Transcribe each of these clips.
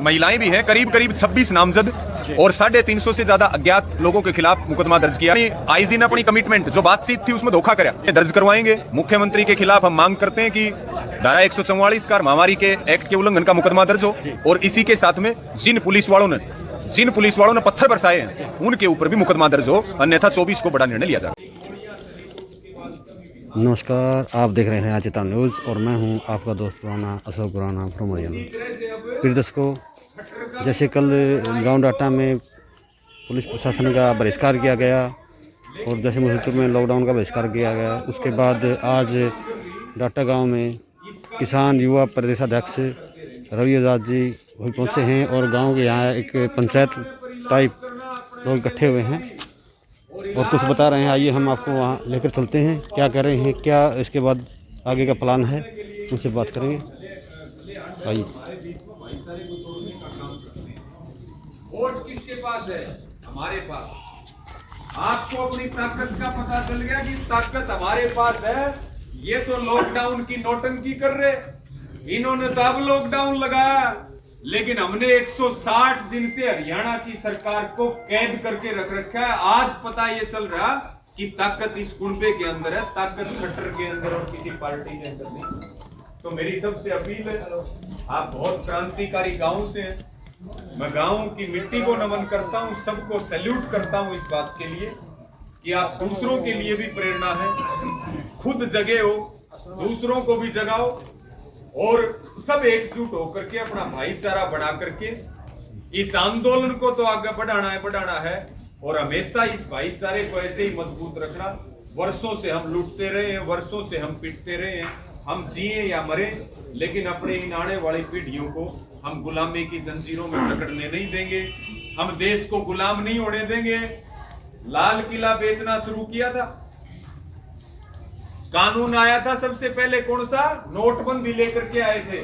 महिलाएं भी हैं। करीब करीब 26 नामजद और 350 से ज्यादा अज्ञात लोगों के खिलाफ मुकदमा दर्ज किया। आईजी ने अपनी कमिटमेंट जो बातचीत थी उसमें धोखा करा, दर्ज करवाएंगे। मुख्यमंत्री के खिलाफ हम मांग करते हैं कि धारा 144 का महामारी के एक्ट के उल्लंघन का मुकदमा दर्ज हो, और इसी के साथ में जिन पुलिस वालों ने पत्थर बरसाए हैं उनके ऊपर भी मुकदमा दर्ज हो, अन्यथा 24 को बड़ा निर्णय लिया जाए। नमस्कार, आप देख रहे हैं आचिता न्यूज़ और मैं हूं आपका दोस्त राना अशोक राना फ्रॉम हरियाणा। प्रिय दर्शकों, जैसे कल गांव डाटा में पुलिस प्रशासन का बहिष्कार किया गया और जैसे मुजफ्फरपुर में लॉकडाउन का बहिष्कार किया गया, उसके बाद आज डाटा गांव में किसान युवा प्रदेशाध्यक्ष रवि आज़ाद जी वही पहुंचे हैं और गांव के यहाँ एक पंचायत टाइप लोग इकट्ठे हुए हैं और कुछ बता रहे हैं। आइए हम आपको वहाँ लेकर चलते हैं, क्या कर रहे हैं, क्या इसके बाद आगे का प्लान है, उनसे बात करेंगे। आइए। वोट किसके पास है? हमारे पास। आपको अपनी ताकत का पता चल गया कि ताकत हमारे पास है। ये तो लॉकडाउन की नौटंकी कर रहे, इन्होंने तो अब लॉकडाउन लगाया, लेकिन हमने 160 दिन से हरियाणा की सरकार को कैद करके रख रखा है। आज पता ये चल रहा कि ताकत इस कुनबे के अंदर है, ताकत खट्टर के अंदर और किसी पार्टी के अंदर नहीं। तो मेरी सबसे अपील है, आप बहुत क्रांतिकारी गांव से हैं, मैं गांव की मिट्टी को नमन करता हूं, सबको सैल्यूट करता हूं इस बात के लिए कि आप दूसरों के लिए भी प्रेरणा है, खुद जगे हो, दूसरों को भी जगाओ और सब एकजुट होकर के अपना भाईचारा बना करके इस आंदोलन को तो आगे बढ़ाना है और हमेशा इस भाईचारे को ऐसे ही मजबूत रखना। वर्षों से हम लूटते रहे हैं, वर्षों से हम पिटते रहे हैं, हम जिए या मरे, लेकिन अपने इन आने वाली पीढ़ियों को हम गुलामी की जंजीरों में जकड़ने नहीं देंगे, हम देश को गुलाम नहीं होने देंगे। लाल किला बेचना शुरू किया था, कानून आया था सबसे पहले कौन सा? नोटबंदी लेकर के आए थे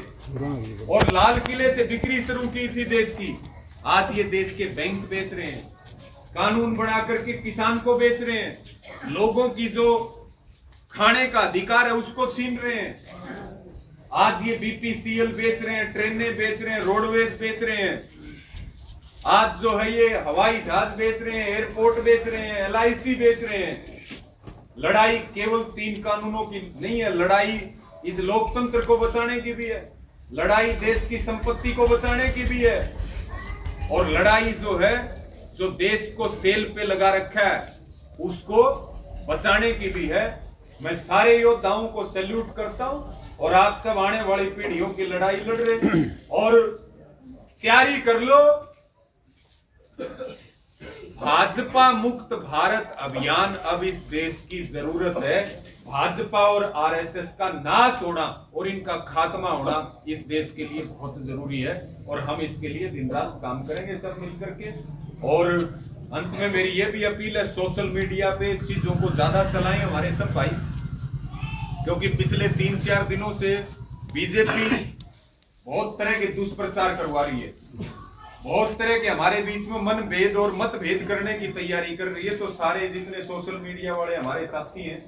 और लाल किले से बिक्री शुरू की थी देश की। आज ये देश के बैंक बेच रहे हैं, कानून बना करके किसान को बेच रहे हैं, लोगों की जो खाने का अधिकार है उसको छीन रहे हैं। आज ये बीपीसीएल बेच रहे हैं, ट्रेनें बेच रहे हैं, रोडवेज बेच रहे हैं, आज जो है ये हवाई जहाज बेच रहे हैं, एयरपोर्ट बेच रहे हैं, एलआईसी बेच रहे हैं। लड़ाई केवल 3 कानूनों की नहीं है, लड़ाई इस लोकतंत्र को बचाने की भी है, लड़ाई देश की संपत्ति को बचाने की भी है, और लड़ाई जो है जो देश को सेल पे लगा रखा है उसको बचाने की भी है। मैं सारे योद्धाओं को सैल्यूट करता हूं और आप सब आने वाली पीढ़ियों की लड़ाई लड़ रहे और तैयारी कर लो। भाजपा मुक्त भारत अभियान अब इस देश की जरूरत है। भाजपा और आरएसएस का नाश होना और इनका खात्मा होना इस देश के लिए बहुत जरूरी है और हम इसके लिए दिन रात काम करेंगे सब मिलकर के। और अंत में मेरी ये भी अपील है, सोशल मीडिया पे चीजों को ज्यादा चलाएं हमारे सब भाई, क्योंकि पिछले 3-4 दिनों से बीजेपी बहुत तरह के दुष्प्रचार करवा रही है, बहुत तरह के हमारे बीच में मन भेद और मतभेद करने की तैयारी कर रही है। तो सारे जितने सोशल मीडिया वाले हमारे साथी हैं,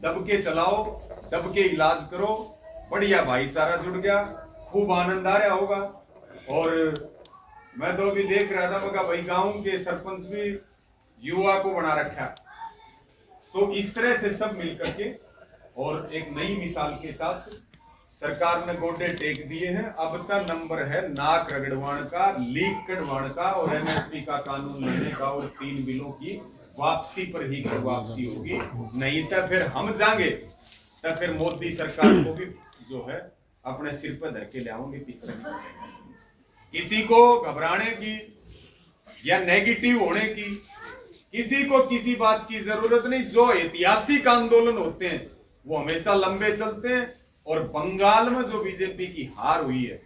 दब के चलाओ, दब के इलाज करो, बढ़िया भाईचारा जुड़ गया, खूब आनंद आ रहा होगा। और मैं तो अभी देख रहा था, मगर भाई गांव के सरपंच भी युवा को बना रखा, तो इस तरह से सब मिलकर के और एक नई मिसाल के साथ सरकार ने गोडे टेक दिए हैं। अब का नंबर है नाक रगड़वाण का, लीक कढ़वाण का और एमएसपी का कानून लेने का और 3 बिलों की वापसी पर ही घर वापसी होगी, नहीं तो फिर हम जाएंगे तो फिर मोदी सरकार को भी जो है अपने सिर पर धर के ले आओगे पीछे। किसी को घबराने की या नेगेटिव होने की, किसी को किसी बात की जरूरत नहीं। जो ऐतिहासिक आंदोलन होते हैं वो हमेशा लंबे चलते हैं और बंगाल में जो बीजेपी की हार हुई है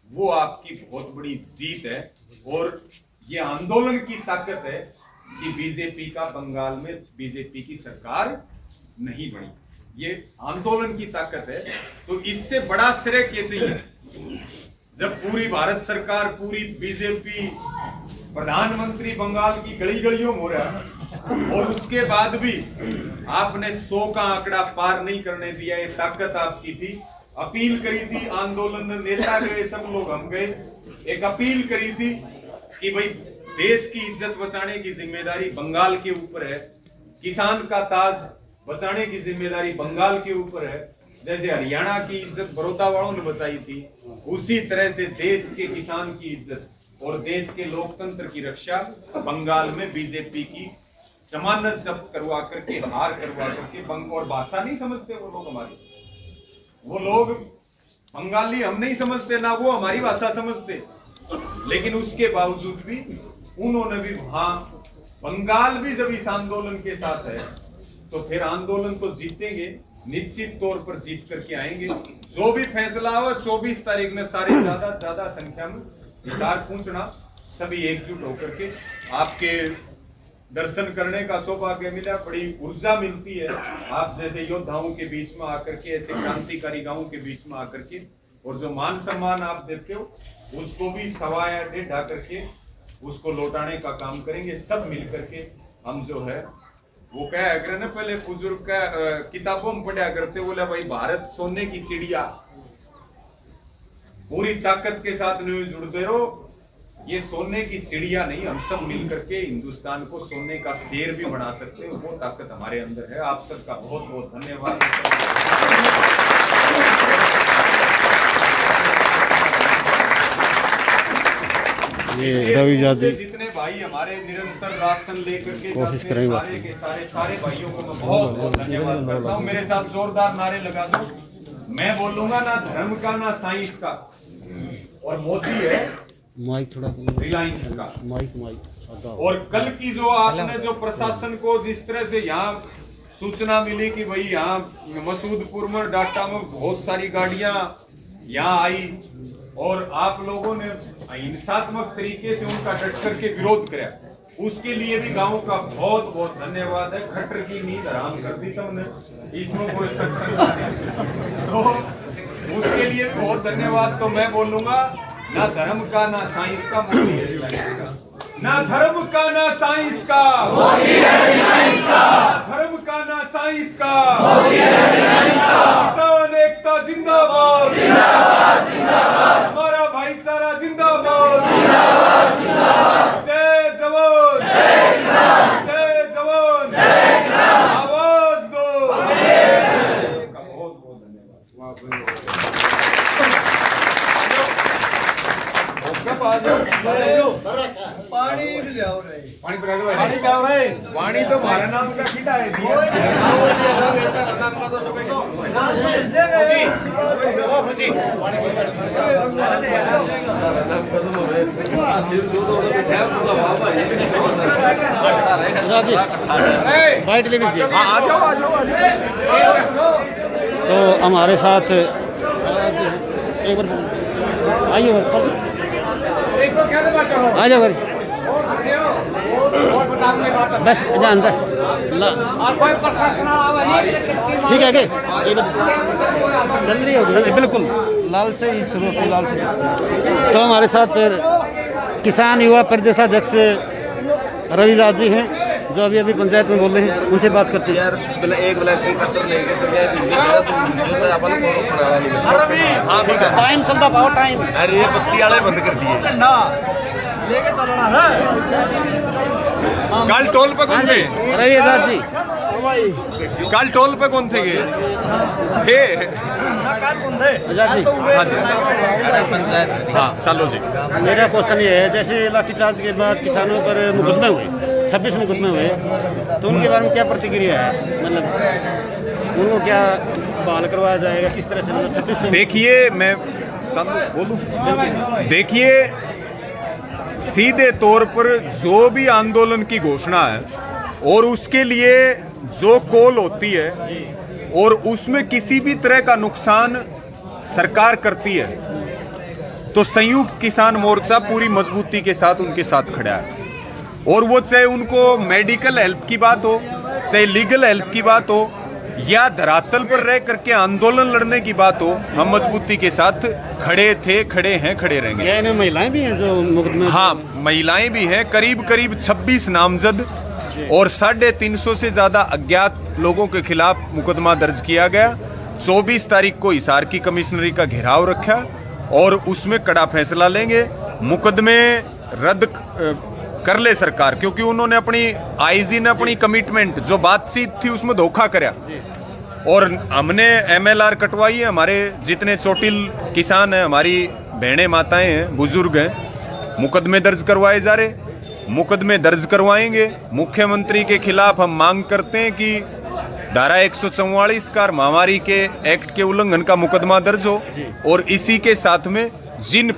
वो आपकी बहुत बड़ी जीत है और ये आंदोलन की ताकत है कि बीजेपी का बंगाल में बीजेपी की सरकार नहीं बनी, ये आंदोलन की ताकत है। तो इससे बड़ा श्रेय क्या चाहिए जब पूरी भारत सरकार, पूरी बीजेपी, प्रधानमंत्री बंगाल की गली गलियों में हो रहा है और उसके बाद भी आपने 100 का आंकड़ा पार नहीं करने दिया। ये ताकत आपकी थी, अपील करी थी, आंदोलन में नेता गए, सब लोग हम गए, एक अपील करी थी कि भाई देश की इज्जत बचाने की जिम्मेदारी बंगाल के ऊपर है, किसान का ताज बचाने की जिम्मेदारी बंगाल के ऊपर है। जैसे हरियाणा की इज्जत बड़ौदा वालों ने बचाई थी, उसी तरह से देश के किसान की इज्जत और देश के लोकतंत्र की रक्षा बंगाल में बीजेपी की जमानत जब्त करवा करके, हार करवा करके, और भाषा नहीं समझते वो लोग हमारी, वो लोग बंगाली हम नहीं समझते ना वो हमारी भाषा समझते, लेकिन उसके बावजूद भी उन्होंने भी वहां बंगाल भी जब इस आंदोलन के साथ है तो फिर आंदोलन तो जीतेंगे, निश्चित तौर पर जीत करके आएंगे। जो भी फैसला हो 24 तारीख में सारे ज्यादा संख्या में हिसार पहुंचना, सभी एकजुट होकर के आपके दर्शन करने का सौभाग्य मिला, बड़ी ऊर्जा मिलती है आप जैसे योद्धाओं के बीच में आकर के, ऐसे क्रांतिकारी गांवों के बीच में आकर के, और जो मान सम्मान आप देते हो उसको भी सवाया ढा करके उसको लौटाने का काम करेंगे सब मिल करके। हम जो है वो क्या है ना, पहले बुजुर्ग का किताबों में पढ़ा करते, बोला भाई भारत सोने की चिड़िया, पूरी ताकत के साथ नहीं जुड़ते रहो, ये सोने की चिड़िया नहीं, हम सब मिल करके हिंदुस्तान को सोने का शेर भी बना सकते हैं, वो ताकत हमारे अंदर है। आप सबका बहुत बहुत धन्यवाद। ये रवि जाजी जितने भाई हमारे निरंतर राशन लेकर के कोशिश करेंगे, सारे के सारे भाइयों को मैं बहुत बहुत धन्यवाद करता हूँ। मेरे साथ जोरदार नारे लगा दो। मैं बोलूंगा ना धर्म का ना साइंस का, और मोदी है माइक थोड़ा रिलायंस का। माइक और कल की जो आपने जो प्रशासन को जिस तरह से यहाँ सूचना मिली कि भाई यहाँ मसूदपुर में डाटा में बहुत सारी गाड़ियां यहाँ आई और आप लोगों ने हिंसात्मक तरीके से उनका डट करके विरोध किया, उसके लिए भी गांव का बहुत बहुत धन्यवाद है। खट्टर की नींद हराम कर दी तुमने, इसमें कोई सत्संग नहीं, तो उसके लिए भी बहुत धन्यवाद। तो मैं बोलूंगा ना धर्म का ना साइंस का, मोदी है रिलायंस का। ना धर्म का ना साइंस का, मोदी है रिलायंस का। धर्म का ना साइंस का, मोदी है रिलायंस का। किसान एकता जिंदाबाद, जिंदाबाद जिंदाबाद। हमारा भाईचारा जिंदाबाद, जिंदाबाद जिंदाबाद। जय जवान जय किसान, जय जवान जय किसान। आवाज दो। बहुत बहुत धन्यवाद। पानी तो हमारा नाम का खिला है तो हमारे साथ एक बार आइए, आ जाओ भाई, बस अंदर ठीक है चल रही होगी बिल्कुल लाल से ही शुरू होती, लाल से। तो हमारे साथ किसान युवा प्रदेशाध्यक्ष रवि जाजी हैं जो अभी अभी पंचायत में बोल रहे हैं, उनसे बात करते हैं। यार एक टाइम चलता पाओ टाइम, अरे ये बत्ती वाले बंद कर दिए लेके चलना है। कल टोल पे कौन थे? रवि जाजी कल टोल पे कौन थे? हाँ चलो जी। मेरा क्वेश्चन ये है, जैसे लाठीचार्ज के बाद किसानों पर मुकदमे हुए, 26 मुकदमे हुए, तो उनके बारे में क्या प्रतिक्रिया है? मतलब उनको क्या बहाल करवाया जाएगा, किस तरह से? मतलब 26 से देखिए, मैं बोलूं, देखिए सीधे तौर पर जो भी आंदोलन की घोषणा है और उसके लिए जो कॉल होती है और उसमें किसी भी तरह का नुकसान सरकार करती है तो संयुक्त किसान मोर्चा पूरी मजबूती के साथ उनके साथ खड़ा है। और वो चाहे उनको मेडिकल हेल्प की बात हो, चाहे लीगल हेल्प की बात हो, या धरातल पर रह करके आंदोलन लड़ने की बात हो, हम मजबूती के साथ खड़े थे, खड़े हैं, खड़े रहेंगे। महिलाएं भी हैं जो मुकदमे? हाँ, महिलाएं भी हैं। करीब 26 नामजद और 350 से ज्यादा अज्ञात लोगों के खिलाफ मुकदमा दर्ज किया गया। 24 तारीख को हिसार की कमिश्नरी का घेराव रखा और उसमें कड़ा फैसला लेंगे। मुकदमे रद्द कर ले सरकार, क्योंकि उन्होंने अपनी आईजी ने अपनी कमिटमेंट जो बातचीत थी उसमें धोखा करा। और हमने MLR कटवाई है। हमारे जितने चोटिल किसान हैं, हमारी बहनें माताएं हैं, बुजुर्ग हैं, मुकदमे दर्ज करवाए जा रहे, मुकदमे दर्ज करवाएंगे। मुख्यमंत्री के खिलाफ हम मांग करते हैं कि धारा 144 का महामारी के एक्ट के उल्लंघन का मुकदमा दर्ज हो, और इसी के साथ में जिन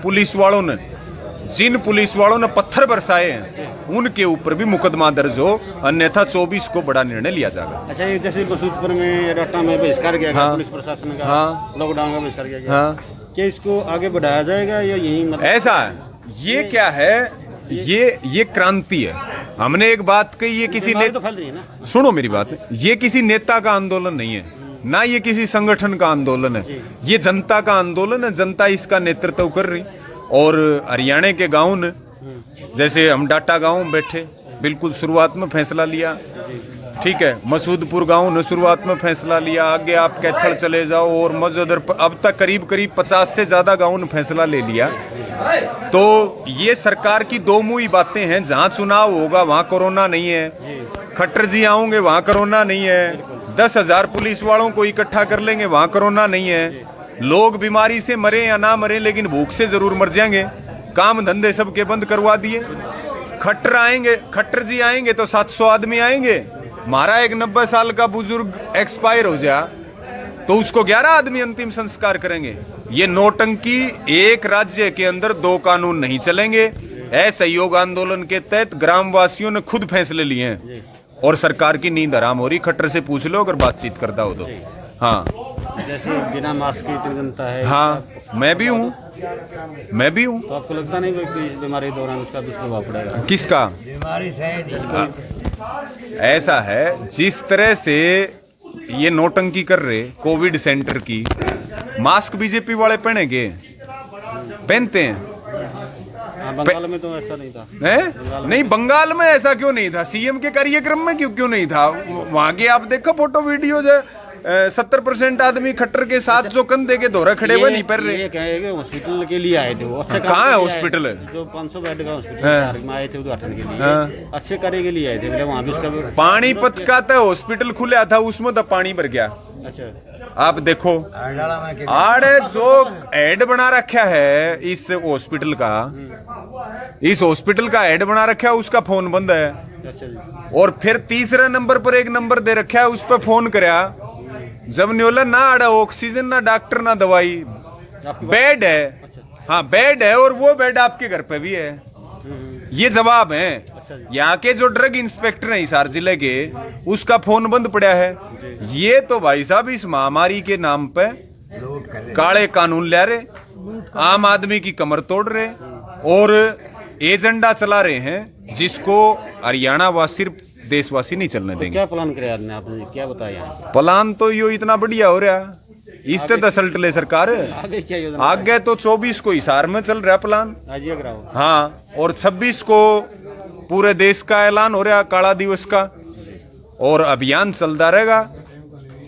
पुलिस वालों ने पत्थर बरसाए हैं उनके ऊपर भी मुकदमा दर्ज हो, अन्यथा 24 को बड़ा निर्णय लिया जाएगा। अच्छा, ये जैसे बसूतपुर में डाटा में बहिष्कार किया गया, हाँ, पुलिस प्रशासन का लॉकडाउन का बहिष्कार किया गया, हाँ, क्या इसको आगे बढ़ाया जाएगा या यही मतलब ऐसा है? ये क्या है? ये क्रांति है। हमने एक बात कही, ये किसी बीमारी तो फैल रही है ना। सुनो मेरी बात, ये किसी नेता का आंदोलन नहीं है, ना ये किसी संगठन का आंदोलन है, ये जनता का आंदोलन है। जनता इसका नेतृत्व कर रही। और हरियाणा के गांव ने, जैसे हम डाटा गांव में बैठे, बिल्कुल शुरुआत में फैसला लिया, ठीक है। मसूदपुर गांव ने शुरुआत में फैसला लिया, आगे आप कैथल चले जाओ और मजोदर, अब तक करीब 50 से ज्यादा गांव ने फैसला ले लिया। तो ये सरकार की दो मुंही बातें हैं। जहां चुनाव होगा वहां कोरोना नहीं है, खट्टर जी आऊंगे वहां कोरोना नहीं है, 10,000 पुलिस वालों को इकट्ठा कर लेंगे वहां कोरोना नहीं है। लोग बीमारी से मरे या ना मरे, लेकिन भूख से जरूर मर जाएंगे। काम धंधे सबके बंद करवा दिए। खट्टर जी आएंगे तो 700 आदमी आएंगे। हमारा एक 90 साल का बुजुर्ग एक्सपायर हो जाए तो उसको 11 आदमी अंतिम संस्कार करेंगे। ये नौटंकी, एक राज्य के अंदर 2 कानून नहीं चलेंगे। असहयोग आंदोलन के तहत ग्रामवासियों ने खुद फैसले लिए हैं और सरकार की नींद हराम हो रही। खट्टर से पूछ लो अगर बातचीत करता हो तो। हाँ, जैसे बिना मास्क की इतनी जनता है। हाँ, मैं भी हूँ। तो आपको लगता नहीं कि इस बीमारी के दौरान उसका दुष्प्रभाव पड़ेगा? किसका? बीमारी से ऐसा है, जिस तरह से ये नौटंकी कर रहे कोविड सेंटर की, मास्क बीजेपी वाले पहनते हैं। बंगाल में तो ऐसा नहीं था। नहीं, बंगाल में ऐसा क्यों नहीं था? सीएम के कार्यक्रम में क्यों नहीं था? वहां के आप देखो फोटो वीडियो, जो 70% आदमी खट्टर के साथ जो कंधे के धोरा खड़े हुए नहीं पहन रहे। ये कहेंगे हॉस्पिटल के लिए आए थे वो। अच्छा, कहाँ है हॉस्पिटल? जो 500 बेड का हॉस्पिटल में आए थे उद्घाटन के लिए, अच्छे कार्य के लिए आए थे। वहाँ भी उसका पानीपत का तो हॉस्पिटल खुला था, उसमें तो पानी भर गया। अच्छा, आप देखो आड़े जो एड बना रखा है इस हॉस्पिटल का एड बना रखा है, उसका फोन बंद है। अच्छा, और फिर तीसरे नंबर पर एक नंबर दे रखा है, उस पर फोन करया, जब न्योला ना आड़ा ऑक्सीजन, ना डॉक्टर, ना दवाई, बेड है। हाँ, बेड है, और वो बेड आपके घर पे भी है। ये जवाब है। यहाँ के जो ड्रग इंस्पेक्टर है हिसार जिले के, उसका फोन बंद पड़ा है। ये तो भाई साहब इस महामारी के नाम पे काले कानून ला रहे, आम आदमी की कमर तोड़ रहे और एजेंडा चला रहे हैं, जिसको हरियाणा व सिर्फ देशवासी नहीं चलने देंगे। क्या प्लान करे आपने, क्या बताया? प्लान तो यो इतना बढ़िया हो रहा, इस ते दसल्ट ले सरकार। आगे क्या योजना? आगे तो 24 को हिसार में चल रहा प्लान। हाँ, और 26 को पूरे देश का ऐलान हो रहा काला दिवस का, और अभियान चलता रहेगा।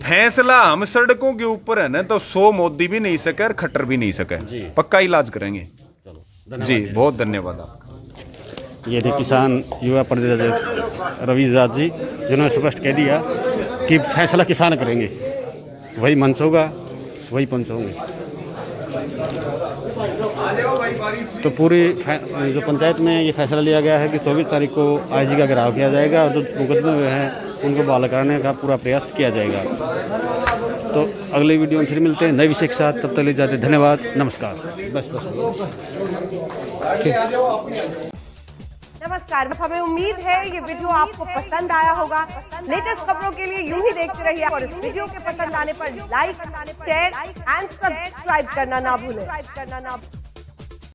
फैसला हम सड़कों के ऊपर है ना, तो 100 मोदी भी नहीं सके और खट्टर भी नहीं सके। पक्का इलाज करेंगे जी। बहुत धन्यवाद आपका। ये थे किसान युवा प्रदेश रवि जाट जी, जिन्होंने स्पष्ट कह दिया कि फैसला किसान करेंगे, वही मंच होगा, वही पंच होंगे। तो पूरी जो पंचायत में ये फैसला लिया गया है कि 24 तारीख को आईजी का घेराव किया जाएगा और जो मुकदमे हुए हैं उनको बहाल कराने का पूरा प्रयास किया जाएगा। तो अगले वीडियो में फिर मिलते हैं नए विषय के साथ, तब तक ले जाते धन्यवाद, नमस्कार। बस नमस्कार, हमें उम्मीद है ये वीडियो आपको पसंद आया होगा। लेटेस्ट खबरों के लिए यूं ही देखते रहिए और इस वीडियो के पसंद आने पर लाइक, शेयर एंड सब्सक्राइब करना ना भूलें।